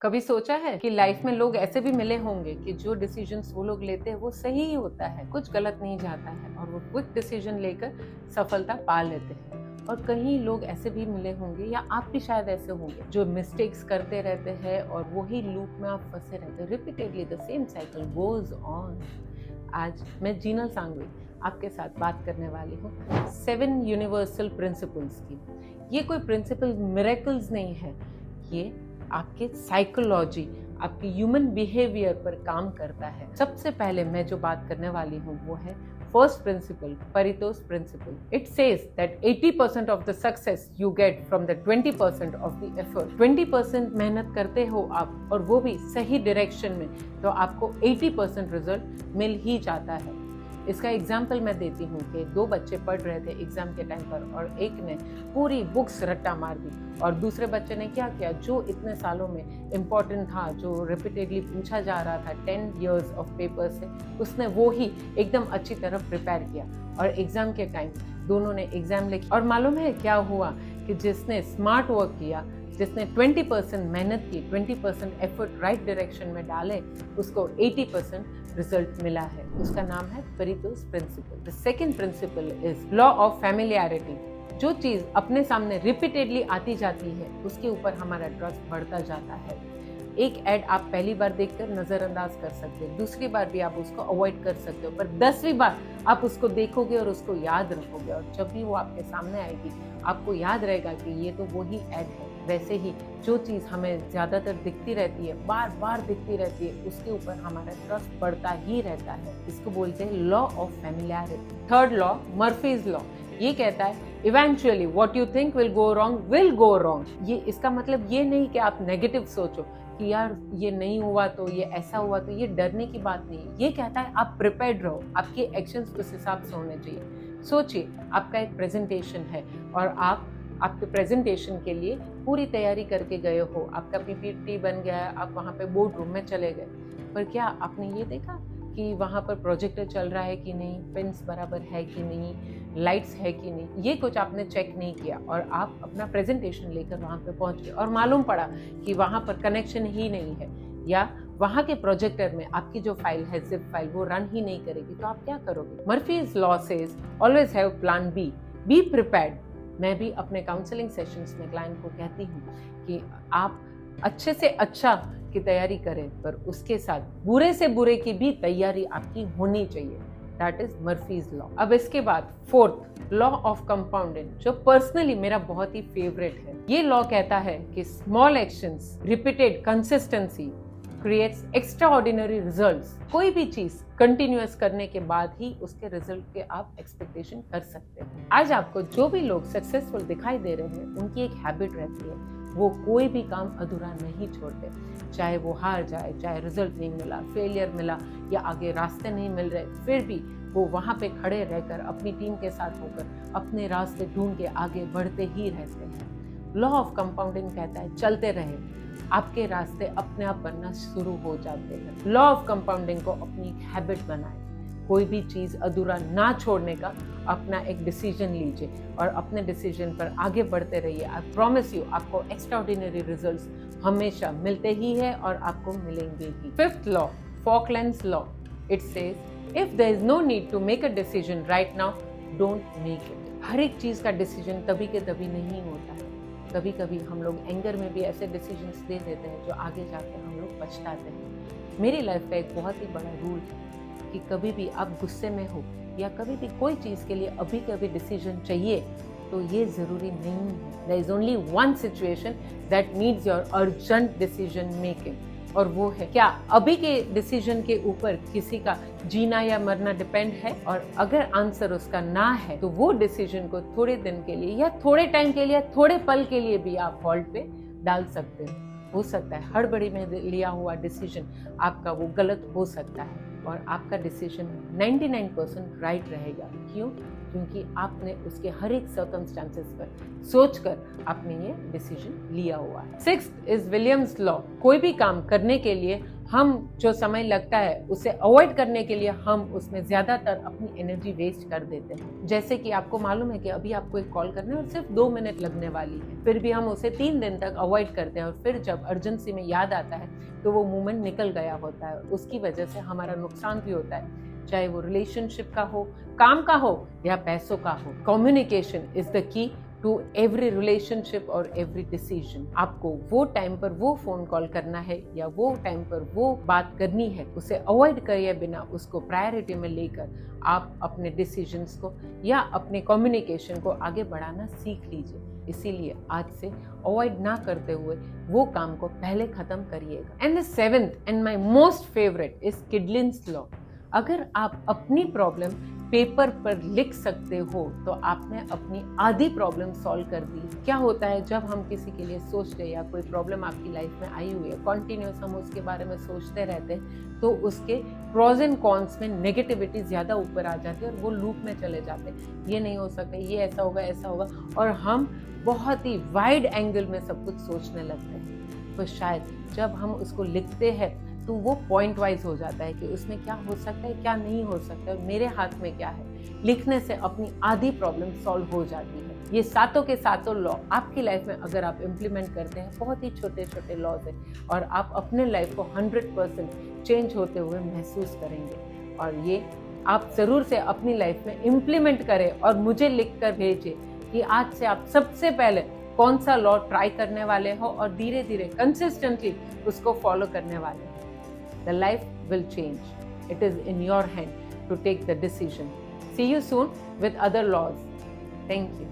कभी सोचा है कि लाइफ में लोग ऐसे भी मिले होंगे कि जो डिसीजंस वो लोग लेते हैं वो सही ही होता है, कुछ गलत नहीं जाता है और वो क्विक डिसीजन लेकर सफलता पा लेते हैं। और कहीं लोग ऐसे भी मिले होंगे या आप भी शायद ऐसे होंगे जो मिस्टेक्स करते रहते हैं और वही लूप में आप फंसे रहते हैं। Repeatedly the same cycle goes on. आज मैं जीनल सांगवी आपके साथ बात करने वाली हूँ 7 यूनिवर्सल प्रिंसिपल्स की। ये कोई प्रिंसिपल मिरेकल्स नहीं है, ये आपके साइकोलॉजी, आपके ह्यूमन बिहेवियर पर काम करता है। सबसे पहले मैं जो बात करने वाली हूँ वो है first principle, Pareto principle. It says that 80% of the success you get from the 20% of the effort. 20% मेहनत करते हो आप और वो भी सही डायरेक्शन में, तो आपको 80% रिजल्ट मिल ही जाता है। इसका एग्जाम्पल मैं देती हूँ कि 2 बच्चे पढ़ रहे थे एग्जाम के टाइम पर और एक ने पूरी बुक्स रट्टा मार दी और दूसरे बच्चे ने क्या किया, जो इतने सालों में इम्पोर्टेंट था, जो रिपीटेडली पूछा जा रहा था 10 years ऑफ पेपर से, उसने वो ही एकदम अच्छी तरह प्रिपेयर किया और एग्जाम के टाइम दोनों ने एग्जाम लिखी। और मालूम है क्या हुआ कि जिसने स्मार्ट वर्क किया, जिसने 20% मेहनत की, 20% एफर्ट राइट डायरेक्शन में डाले, उसको 80% रिजल्ट मिला है। उसका नाम है Pareto principle. The second principle is law of familiarity. जो चीज अपने सामने रिपीटेडली आती जाती है उसके ऊपर हमारा ट्रस्ट बढ़ता जाता है। एक ऐड आप पहली बार देखकर नजरअंदाज कर सकते हैं, दूसरी बार भी आप उसको अवॉइड कर सकते हो, पर 10वीं बार आप उसको देखोगे और उसको याद रखोगे और जब भी वो आपके सामने आएगी आपको याद रहेगा कि ये तो वही ऐड है। वैसे ही जो चीज़ हमें ज़्यादातर दिखती रहती है, बार बार दिखती रहती है, उसके ऊपर हमारा ट्रस्ट बढ़ता ही रहता है। इसको बोलते हैं law of familiarity. Third law, Murphy's law, ये कहता है eventually what you think will go wrong. ये इसका मतलब ये नहीं कि आप नेगेटिव सोचो कि यार ये नहीं हुआ तो ये ऐसा हुआ, तो ये डरने की बात नहीं है। ये कहता है आप प्रिपेयर्ड रहो, आपके एक्शंस उस हिसाब से होने चाहिए। सोचिए आपका एक प्रेजेंटेशन है और आपके प्रेजेंटेशन के लिए पूरी तैयारी करके गए हो, आपका पीपीटी बन गया है, आप वहाँ पे बोर्ड रूम में चले गए, पर क्या आपने ये देखा कि वहाँ पर प्रोजेक्टर चल रहा है कि नहीं, पेन्स बराबर है कि नहीं, लाइट्स है कि नहीं, ये कुछ आपने चेक नहीं किया और आप अपना प्रेजेंटेशन लेकर वहाँ पे पहुँच गए और मालूम पड़ा कि वहाँ पर कनेक्शन ही नहीं है या वहाँ के प्रोजेक्टर में आपकी जो फाइल है, जिप फाइल, वो रन ही नहीं करेगी, तो आप क्या करोगे? Murphy's law says always have plan be prepared. मैं भी अपने काउंसलिंग सेशंस में क्लाइंट को कहती हूँ कि आप अच्छे से अच्छा की तैयारी करें, पर उसके साथ बुरे से बुरे की भी तैयारी आपकी होनी चाहिए। That is Murphy's law. अब इसके बाद फोर्थ, लॉ ऑफ कंपाउंडिंग, जो पर्सनली मेरा बहुत ही फेवरेट है। ये लॉ कहता है कि small actions, repeated consistency creates extraordinary results. कोई भी चीज कंटिन्यूअस करने के बाद ही उसके रिजल्ट के आप एक्सपेक्टेशन कर सकते हैं। आज आपको जो भी लोग सक्सेसफुल दिखाई दे रहे हैं, उनकी एक हैबिट रहती है, वो कोई भी काम अधूरा नहीं छोड़ते। चाहे वो हार जाए, चाहे रिजल्ट नहीं मिला, फेलियर मिला या आगे रास्ते नहीं मिल रहे, फिर भी वो वहाँ पे खड़े रहकर अपनी टीम के साथ होकर अपने रास्ते ढूंढ के आगे बढ़ते ही रहते हैं। लॉ ऑफ कंपाउंडिंग कहता है चलते रहे, आपके रास्ते अपने आप बनना शुरू हो जाते हैं। लॉ ऑफ कंपाउंडिंग को अपनी हैबिट बनाएं। कोई भी चीज़ अधूरा ना छोड़ने का अपना एक डिसीजन लीजिए और अपने डिसीजन पर आगे बढ़ते रहिए। आई प्रॉमिस यू, आपको एक्स्ट्राऑर्डिनरी रिजल्ट्स हमेशा मिलते ही है और आपको मिलेंगे ही। Fifth law, Falkland's law, it says if there is no need to make a decision right now, don't make it. हर एक चीज़ का डिसीजन तभी के तभी नहीं होता है। कभी कभी हम लोग एंगर में भी ऐसे डिसीजंस दे देते हैं जो आगे जाकर हम लोग पछताते हैं। मेरी लाइफ का एक बहुत ही बड़ा रूल है कि कभी भी आप गुस्से में हो या कभी भी कोई चीज़ के लिए अभी कभी डिसीजन चाहिए, तो ये ज़रूरी नहीं है। There is only one situation that needs your urgent decision making, और वो है क्या अभी के डिसीजन के ऊपर किसी का जीना या मरना डिपेंड है। और अगर आंसर उसका ना है तो वो डिसीजन को थोड़े दिन के लिए या थोड़े टाइम के लिए या थोड़े पल के लिए भी आप हॉल्ट पे डाल सकते हो सकता है हड़बड़ी में लिया हुआ डिसीजन आपका वो गलत हो सकता है और आपका डिसीजन 99% राइट रहेगा। क्यों? क्योंकि आपने उसके हर एक सर्कमस्टांसेस पर सोचकर आपने ये डिसीजन लिया हुआ है। Sixth is Williams law. कोई भी काम करने के लिए हम जो समय लगता है उसे अवॉइड करने के लिए हम उसमें ज़्यादातर अपनी एनर्जी वेस्ट कर देते हैं। जैसे कि आपको मालूम है कि अभी आपको एक कॉल करना है और सिर्फ 2 मिनट लगने वाली है, फिर भी हम उसे 3 दिन तक अवॉइड करते हैं और फिर जब अर्जेंसी में याद आता है तो वो मोमेंट निकल गया होता है। उसकी वजह से हमारा नुकसान भी होता है, चाहे वो रिलेशनशिप का हो, काम का हो या पैसों का हो। Communication is the key to every relationship और एवरी डिसीजन। आपको वो टाइम पर वो फोन कॉल करना है या वो टाइम पर वो बात करनी है, उसे अवॉइड करिए बिना, उसको प्रायोरिटी में लेकर आप अपने डिसीजंस को या अपने कम्युनिकेशन को आगे बढ़ाना सीख लीजिए। इसीलिए आज से अवॉइड ना करते हुए वो काम को पहले खत्म करिएगा। And the 7th and my most favourite is Kidlin's law. अगर आप अपनी प्रॉब्लम पेपर पर लिख सकते हो तो आपने अपनी आधी प्रॉब्लम सॉल्व कर दी। क्या होता है जब हम किसी के लिए सोचते हैं या कोई प्रॉब्लम आपकी लाइफ में आई हुई है, कॉन्टिन्यूस हम उसके बारे में सोचते रहते हैं तो उसके प्रोज एंड कॉन्स में नेगेटिविटी ज़्यादा ऊपर आ जाती है और वो लूप में चले जाते हैं। ये नहीं हो सकता, ये ऐसा होगा, ऐसा होगा, और हम बहुत ही वाइड एंगल में सब कुछ सोचने लगते हैं। तो शायद जब हम उसको लिखते हैं तो वो पॉइंट वाइज हो जाता है कि उसमें क्या हो सकता है, क्या नहीं हो सकता है, मेरे हाथ में क्या है। लिखने से अपनी आधी प्रॉब्लम सॉल्व हो जाती है। ये सातों के सातों लॉ आपकी लाइफ में अगर आप इम्प्लीमेंट करते हैं, बहुत ही छोटे छोटे लॉज हैं, और आप अपने लाइफ को 100% चेंज होते हुए महसूस करेंगे। और ये आप ज़रूर से अपनी लाइफ में इम्प्लीमेंट करें और मुझे लिख कर भेजें कि आज से आप सबसे पहले कौन सा लॉ ट्राई करने वाले हो और धीरे धीरे कंसिस्टेंटली उसको फॉलो करने वाले हो। The life will change. It is in your hand to take the decision. See you soon with other laws. Thank you.